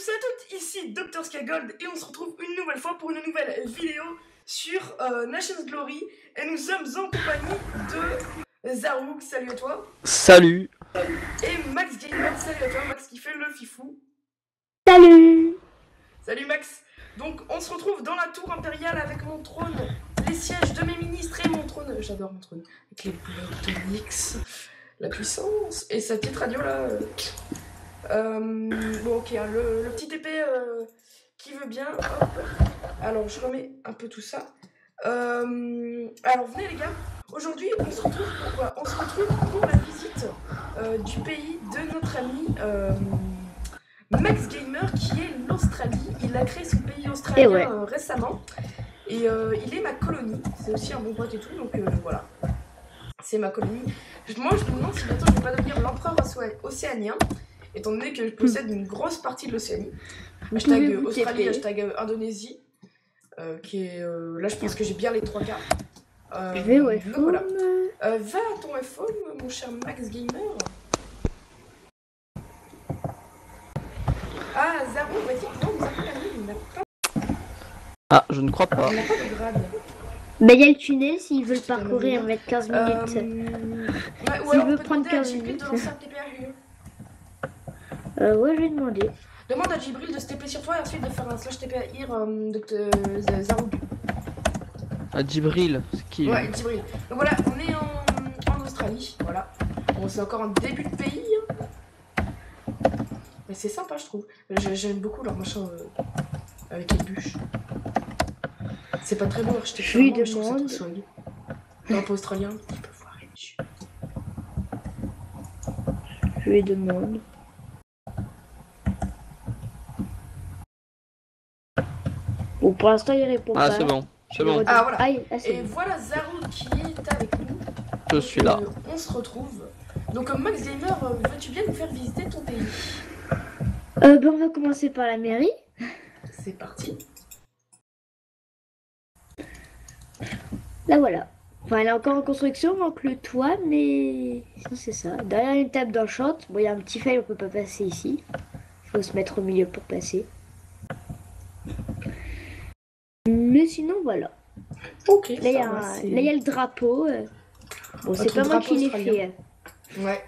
tous et à toutes, ici Dr Skygold et on se retrouve une nouvelle fois pour une nouvelle vidéo sur Nations Glory et nous sommes en compagnie de Zarouk, salut à toi. Salut. Et Max Gamer, salut à toi, Max qui fait le fifou. Salut. Salut Max. Donc on se retrouve dans la tour impériale avec mon trône, les sièges de mes ministres et mon trône, j'adore mon trône, avec les blocs de Nyx, la puissance et sa petite radio là. Bon ok, hein, le petit épée qui veut bien, hop. Alors je remets un peu tout ça. Alors venez les gars, aujourd'hui on se retrouve pour quoi? On se retrouve pour la visite du pays de notre ami Max Gamer qui est l'Australie. Il a créé son pays australien récemment et il est ma colonie, c'est aussi un bon pote et tout, donc voilà. C'est ma colonie. Moi je me demande si bientôt je vais pas devenir l'empereur océanien, étant donné que je possède une grosse partie de l'Océanie. Hashtag Australie, hashtag Indonésie, qui est là je pense que j'ai bien les 3 quarts. Je vais au iPhone. Voilà. Va à ton iPhone, mon cher Max Gamer. Ah, Zaro, vas-y, non, nous avons perdu, il n'a pas. Ah, je ne crois pas. Il n'a pas de grade. Bah, il y a le tunnel s'ils veulent parcourir, mettre 15 minutes. Ou alors on peut demander à Djibril de lancer un TP à Hue. Ouais, je vais demander. Demande à Djibril de se TP sur toi et ensuite de faire un slash TP à Hir de Zarouk. À Djibril, c'est qui? Ouais, Djibril. Donc voilà, on est en Australie, voilà. Bon, c'est encore un début de pays. Hein. Mais c'est sympa, je trouve. J'aime beaucoup leur machin avec les bûches. C'est pas très beau l'architecture. Je lui demande. Un peu australien, tu peux voir les bûches. Je lui demande. Bon, pour l'instant, il répond pas. Ah, c'est bon. C'est bon. Ah, voilà. Et voilà Zarouk qui est avec nous. Je suis là. On se retrouve. Donc, Max Gamer, veux-tu bien nous faire visiter ton pays? Ben, on va commencer par la mairie. C'est parti. Là, voilà. Enfin, elle est encore en construction, manque le toit, mais c'est ça. Derrière une table d'enchante. Bon, il y a un petit fail, on peut pas passer ici. Il faut se mettre au milieu pour passer. Mais sinon, voilà. Ok. Là, il y a le drapeau. Bon, c'est pas moi qui l'ai fait. Ouais.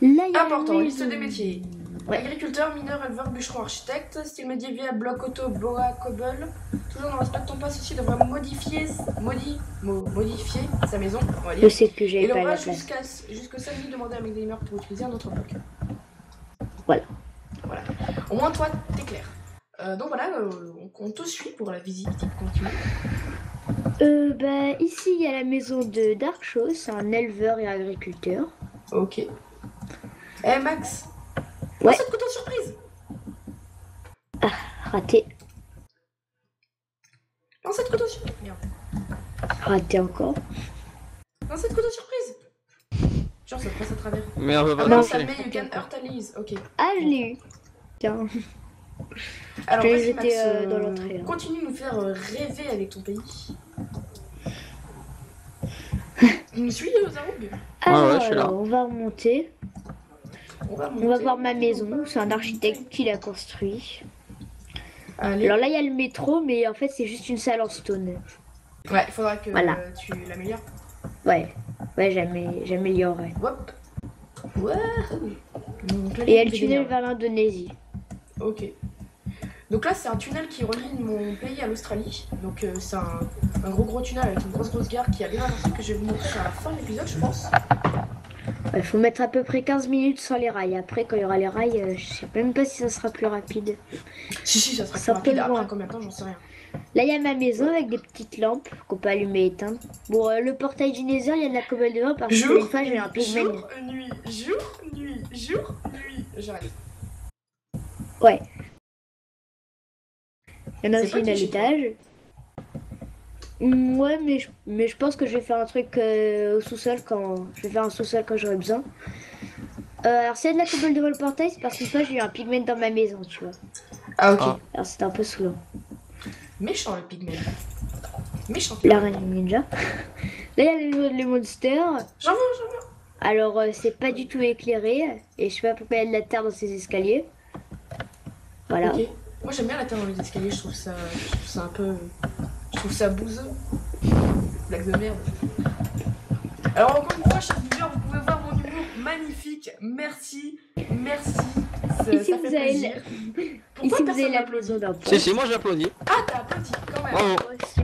Là, il y a important, liste des métiers. Ouais. Agriculteur, mineur, éleveur, bûcheron, architecte, style médiéval, bloc auto, boa, cobble. Toujours dans l'aspect de ton passe, ceci devrait modifier sa maison, on va dire. Je sais que j'ai pas la place. Jusqu'au samedi, demander à mes gamers pour utiliser un autre bloc. Voilà. Au moins, toi, t'es clair. Donc voilà, on te suit pour la visite. Continue. Bah, ici, il y a la maison de Darkshore, c'est un éleveur et agriculteur. Ok. Max. Ouais. Lance cette couteau surprise. Ah, raté. Lance cette couteau surprise. Merde. Raté encore. Lance cette couteau surprise. Genre ça passe à travers. Mais on va pas non, lancer. ça met you can hurt Alice. Ok. Ah, je l'ai eu. Tiens. Alors je vas-y Max, dans Max, l'entrée. continue de nous faire rêver avec ton pays. Tu me suis Zarouk? Alors, ouais, je suis là. on va remonter. On va voir ma maison. C'est un architecte qui l'a construit. Allez. Alors là, il y a le métro, mais en fait, c'est juste une salle en stone. Ouais, il faudra que tu l'améliores. Ouais, j'améliorerai. Hop. Ouais. Et il y a le tunnel vers l'Indonésie. Ok. Donc là, c'est un tunnel qui relie mon pays à l'Australie. Donc c'est un gros tunnel avec une grosse gare qui a bien avancé que je vais vous montrer à la fin de l'épisode, je pense. Il faut mettre à peu près 15 minutes sans les rails. Après, quand il y aura les rails, je sais même pas si ça sera plus rapide. Si, ça sera plus rapide. Après, combien de temps, j'en sais rien. Là, il y a ma maison avec des petites lampes qu'on peut allumer et éteindre. Bon, le portail du Nether, il y a de la cobble devant parce que une fois, j'ai un pigment. Jour, nuit. J'arrête. Ouais. Il y en a aussi une à l'étage. Ouais, mais je pense que je vais faire un truc au sous-sol quand... Je vais faire un sous-sol quand j'aurai besoin. Alors, s'il y a de la cobble devant le portail, c'est parce qu'une fois, j'ai eu un pigment dans ma maison, tu vois. Ah, ok. Alors, c'était un peu saoulant. Méchant, le pigment. Méchant. L'araignée ninja. Là, il y a les monsters. J'en veux. Alors, c'est pas du tout éclairé. Et je sais pas pourquoi il y a de la terre dans ces escaliers. Voilà. Ok. Moi j'aime bien la terre dans les escaliers, je trouve ça un peu... Je trouve ça bouseux. Blague de merde. Alors encore une fois, chers viewers, vous pouvez voir mon humour magnifique. Merci, merci. Ça Ici, fait vous avez plaisir. Pourquoi Ici, vous personne avez la m'applaudit? maison d'un Si, point. si, moi j'applaudis. Ah, t'as applaudi quand même. Bravo.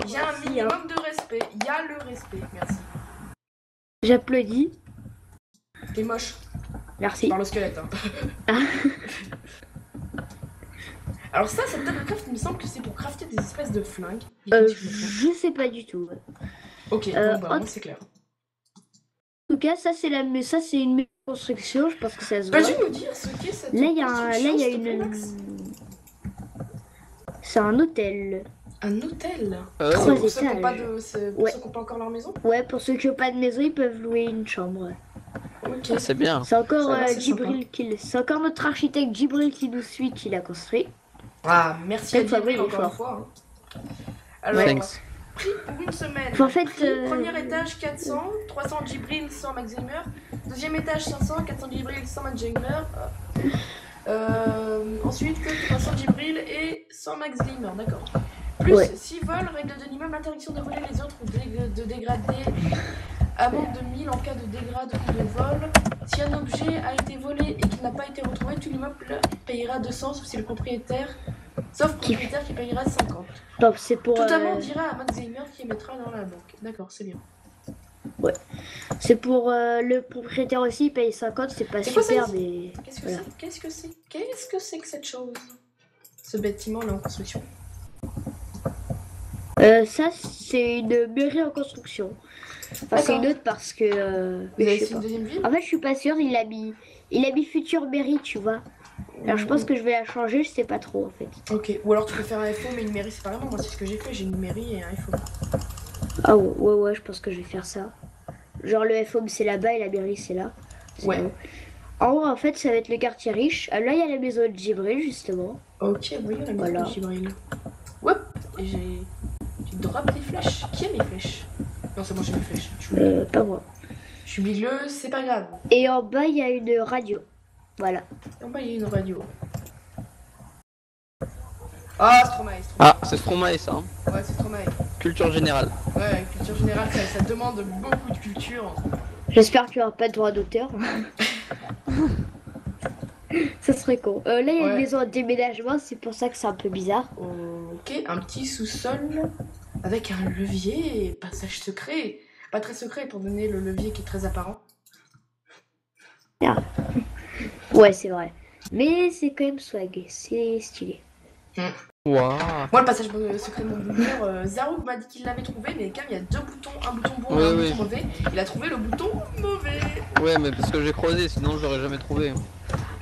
Il y a un minimum de respect. Il y a le respect. Merci. J'applaudis. T'es moche. Merci. Par le squelette. Hein. Ah. Alors ça, cette table de craft, il me semble que c'est pour crafter des espèces de flingues. Dites-moi si je me trompe. Je sais pas du tout. Ok, bon, bah, moi, c'est clair. En tout cas, ça c'est une construction, je pense que ça se voit. Peux-tu nous dire ce qu'est cette Là, il y a construction, s'il te plaît, une. Max? C'est un hôtel. Un hôtel. Trois C'est pour ceux qui n'ont étages. pas de, c'est pour Ouais. ceux qui n'ont pas encore leur maison. Ouais, pour ceux qui n'ont pas de maison, ils peuvent louer une chambre. Ok. Ah, c'est bien. C'est encore Ça va, c'est Djibril c'est encore notre architecte Djibril qui nous suit qui l'a construit. Ah, merci à Cette fois, Djibril il est encore une fort. fois. Hein. Alors, Thanks. prix pour une semaine. En fait, Prix, premier étage 400, 300 Djibril, 100 Max Gamer. Deuxième étage 500, 400 Djibril, 100 Max Gamer. Ensuite, que 300 Djibril et 100 Max Gamer, d'accord. Plus Ouais. 6 vols, règle de l'immeuble, interdiction de voler les autres ou de dégrader. Amende de 1000 en cas de dégrade ou de vol. Si un objet a été volé et qu'il n'a pas été retrouvé, tout l'immeuble payera 200, sauf si le propriétaire, sauf propriétaire qui payera 50. Donc c'est pour. Tout amende ira à Max Gamer qui mettra dans la banque. D'accord, c'est bien. C'est pour le propriétaire aussi, il paye 50, c'est pas C'est quoi ça, super, ici mais. Qu'est-ce que Voilà. c'est? Qu'est-ce que c'est? Qu'est-ce que c'est que cette chose? Ce bâtiment là en construction. Ça, c'est une mairie en construction. Enfin, c'est D'accord. une autre parce que. Vous avez je sais ici une pas. deuxième ville? En fait, je suis pas sûre, il a mis future mairie, tu vois. Alors, je pense que je vais la changer, je sais pas trop en fait. Ok, ou alors tu peux faire un FO mais une mairie séparément. Moi c'est ce que j'ai fait, j'ai une mairie et un FO. Ah ouais, je pense que je vais faire ça. Genre, le FOM c'est là-bas et la mairie c'est là. C'est Ouais. bon. En haut, en fait, ça va être le quartier riche. Ah, là, il y a la maison de Djibril, justement. Ok, voyons la maison Voilà. de Djibril. Hop, et tu droppes des flèches. Qui a mes flèches? Non, c'est moi j'ai mes flèches. Pas moi. Je suis milieu, c'est pas grave. Et en bas, il y a une radio. Voilà. En bas, il y a une radio. Ah, Stromae, Stromae. Ah, c'est Stromae ça. Hein. Ouais, c'est Stromae. Culture générale. Ouais, culture générale, ça demande beaucoup de culture. J'espère qu'il n'y aura pas de droit d'auteur. Ça serait con. Là, il y a une Ouais. maison en déménagement, c'est pour ça que c'est un peu bizarre. Ok, un petit sous-sol avec un levier et passage secret. Pas très secret pour donner le levier qui est très apparent. Ouais, c'est vrai. Mais c'est quand même swag, c'est stylé. Waouh. Moi, le passage secret de mon boomer, Zarouk m'a dit qu'il l'avait trouvé, mais quand il y a deux boutons, un bouton bon et un Oui. bouton mauvais, il a trouvé le bouton mauvais. Ouais, mais parce que j'ai creusé, sinon j'aurais jamais trouvé.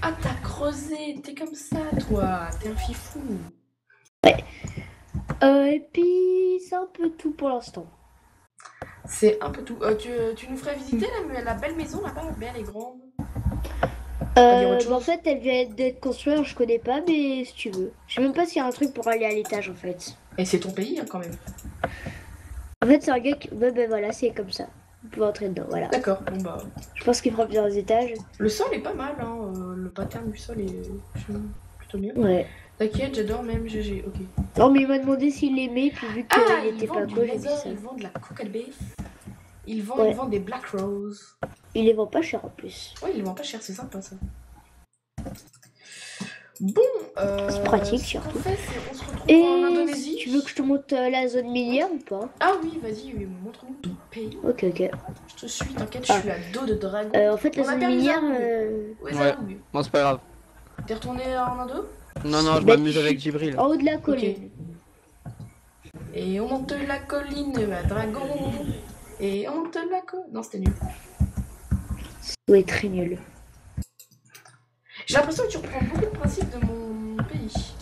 Ah, t'as creusé, t'es comme ça, toi, t'es un fifou. Et puis, c'est un peu tout pour l'instant. C'est un peu tout. Tu nous ferais visiter la belle maison là-bas, belle et grande. dire autre chose En fait, elle vient d'être construite, je connais pas, mais si tu veux. Je sais même pas s'il y a un truc pour aller à l'étage en fait. Et c'est ton pays hein, quand même. En fait, c'est un gars qui. Ouais, ben voilà, c'est comme ça. Vous pouvez entrer dedans, voilà. D'accord, bon bah. Je pense qu'il fera plusieurs étages. Le sol est pas mal, hein. Le pattern du sol est plutôt mieux. Ouais. T'inquiète, j'adore même GG, ok. Non, mais il m'a demandé s'il l'aimait, puis vu qu'il Ah, ils était pas vendent du beau, j'ai dit laser, ça. ils vendent de la cooked beef. Ils Ouais. vendent des black rose. Il les vend pas cher en plus. Ouais, ils les vendent pas cher, c'est sympa ça. Bon, C'est pratique, ce qu'on surtout. fait, c'est on se retrouve Et en Indonésie. tu veux que je te montre la zone minière ou pas? Ah oui, vas-y, oui, montre-nous ton pays. Ok. Je te suis, t'inquiète, je suis à dos de dragon. En fait, la On a zone perdu minière. Zarouk. Ouais. Ouais, Zarouk. Bon, c'est pas grave. T'es retourné en Indo? Non, je Bah, m'amuse avec Djibril. En haut de la colline. Et on monte la colline à dragon. Et on monte la colline. Non, c'était nul. Ouais, très nul. J'ai l'impression que tu reprends beaucoup de principes de mon pays.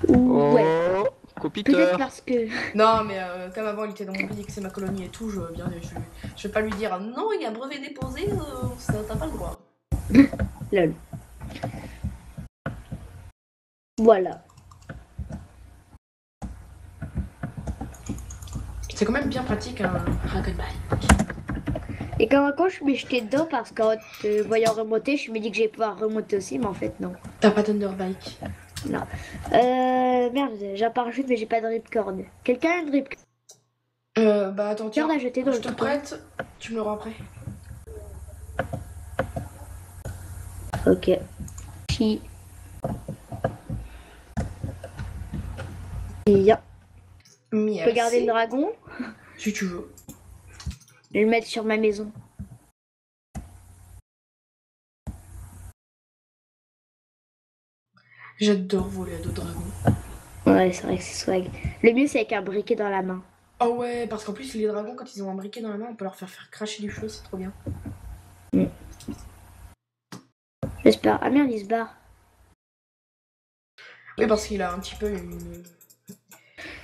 Ouais. Oh, Peut-être copiteur. parce que. Non, mais comme avant il était dans mon pays, que c'est ma colonie et tout, je vais pas lui dire ah, non, il y a un brevet déposé, ça t'as pas le droit. Lol. Voilà. C'est quand même bien pratique un dragon bike. Et quand je m'ai jeté dedans, parce qu'en voyant remonter, je me dis que j'allais pouvoir remonter aussi, mais en fait, non. T'as pas d'underbike. Non. Merde, j'ai un parachute, mais j'ai pas de ripcord. Quelqu'un a une ripcord Bah attends, tiens, à jeter dans je le te trou. prête, tu me l'auras après. Ok. Chi. Bien. Merci. Je peux garder le dragon? Si tu veux. Je vais le mettre sur ma maison. J'adore voler à dos dragon. Ouais, c'est vrai que c'est swag. Le mieux, c'est avec un briquet dans la main. Oh ouais, parce qu'en plus, les dragons, quand ils ont un briquet dans la main, on peut leur faire cracher du feu, c'est trop bien. J'espère. Ah merde, il se barre. Oui, parce qu'il a un petit peu une...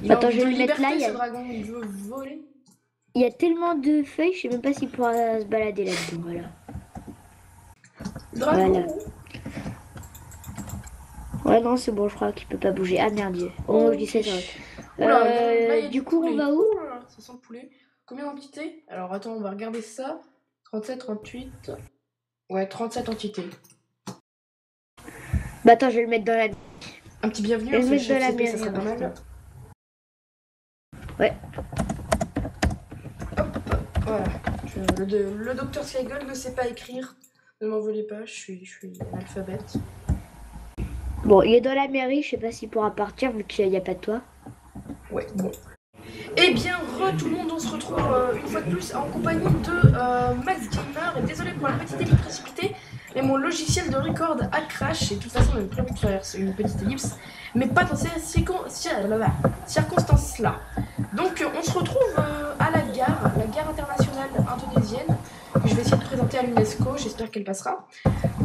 Attends, envie je vais de le mettre liberté, là, ce dragon, il veut voler. Il y a tellement de feuilles, je sais même pas s'il pourra se balader là-dedans. Voilà. Dragon. Voilà. Ouais, non, c'est bon, je crois qu'il peut pas bouger. Ah merde. Oh, je dis ça, c'est vrai. Oula, là, il y a du coup, poulet. on va où? Ouh là là, ça sent le poulet. Combien d'entités? Alors attends, on va regarder ça. 37, 38. Ouais, 37 entités. Bah attends, je vais le mettre dans la... Un petit bienvenu, Je vais hein, le c'est mettre le dans la chef CP, ça mairie. serait pas mal. Ouais. Hop, voilà. Le docteur Skygold ne sait pas écrire. Ne m'en voulez pas, je suis analphabète. Bon, il est dans la mairie, je sais pas s'il pourra partir vu qu'il n'y a pas de toit. Ouais, bon. Eh bien, tout le monde, on se retrouve une fois de plus en compagnie de Max Gamer. Et désolé pour la petite ellipse précipitée, mais mon logiciel de record a crash. Et de toute façon, on avait prévu de faire une petite ellipse, mais pas dans ces circonstances-là. Donc, on se retrouve à la gare internationale indonésienne, que je vais essayer de présenter à l'UNESCO. J'espère qu'elle passera.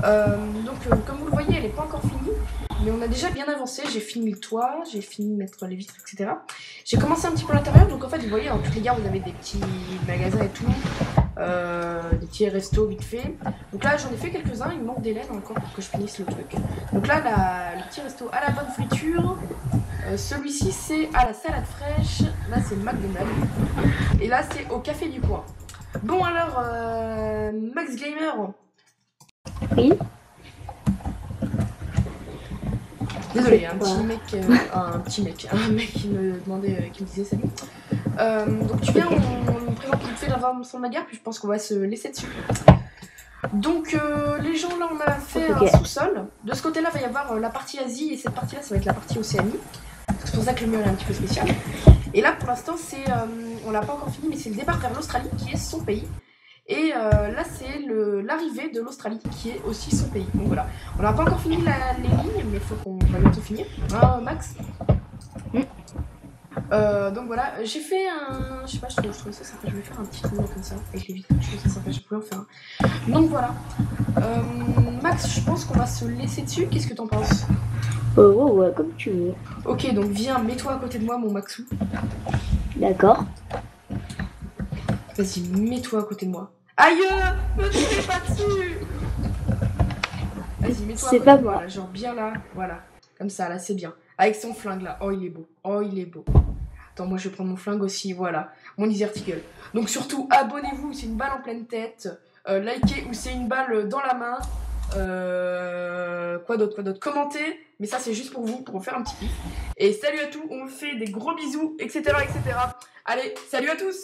Comme vous le voyez, elle n'est pas encore finie. Mais on a déjà bien avancé, j'ai fini le toit, j'ai fini de mettre les vitres, etc. J'ai commencé un petit peu l'intérieur, donc en fait, vous voyez, dans toutes les gares, vous avez des petits magasins et tout, des petits restos vite fait. Donc là, j'en ai fait quelques-uns, il me manque des laines encore pour que je finisse le truc. Donc là, le petit resto à la bonne friture, celui-ci, c'est à la salade fraîche, là, c'est le McDonald's, et là, c'est au café du coin. Bon, alors, Max Gamer. Oui. Désolé, un mec qui me demandait, qui me disait salut. Donc tu viens, on présente vite fait l'information de la gare, puis je pense qu'on va se laisser dessus. Donc les gens là, on a fait un sous-sol. De ce côté-là, va y avoir la partie Asie, et cette partie-là, ça va être la partie Océanie. C'est pour ça que le mur est un petit peu spécial. Et là, pour l'instant, c'est, on l'a pas encore fini, mais c'est le départ vers l'Australie, qui est son pays. Et là, c'est l'arrivée de l'Australie, qui est aussi son pays. Donc voilà, on n'a pas encore fini les lignes, mais il faut qu'on va bientôt finir. Hein, Max? Donc voilà, j'ai fait un... Je sais pas, je trouve ça sympa. Je vais faire un petit tour comme ça, avec les vitres. Je trouve ça sympa, je pourrais en faire un. Donc voilà. Max, je pense qu'on va se laisser dessus. Qu'est-ce que t'en penses? Ouais, comme tu veux. Ok, donc viens, mets-toi à côté de moi, mon Maxou. D'accord. Vas-y, mets-toi à côté de moi. Aïe, me tombez pas dessus. Vas-y, mets-toi à côté de moi, là, genre bien là, voilà. Comme ça, là, c'est bien. Avec son flingue, là. Oh, il est beau. Oh, il est beau. Attends, moi, je vais prendre mon flingue aussi, voilà. Mon Desert Eagle. Donc, surtout, abonnez-vous, c'est une balle en pleine tête. Likez ou c'est une balle dans la main. Quoi d'autre? Commentez. Mais ça, c'est juste pour vous, pour faire un petit kiff. Et salut à tous, on fait des gros bisous, etc., etc. Allez, salut à tous!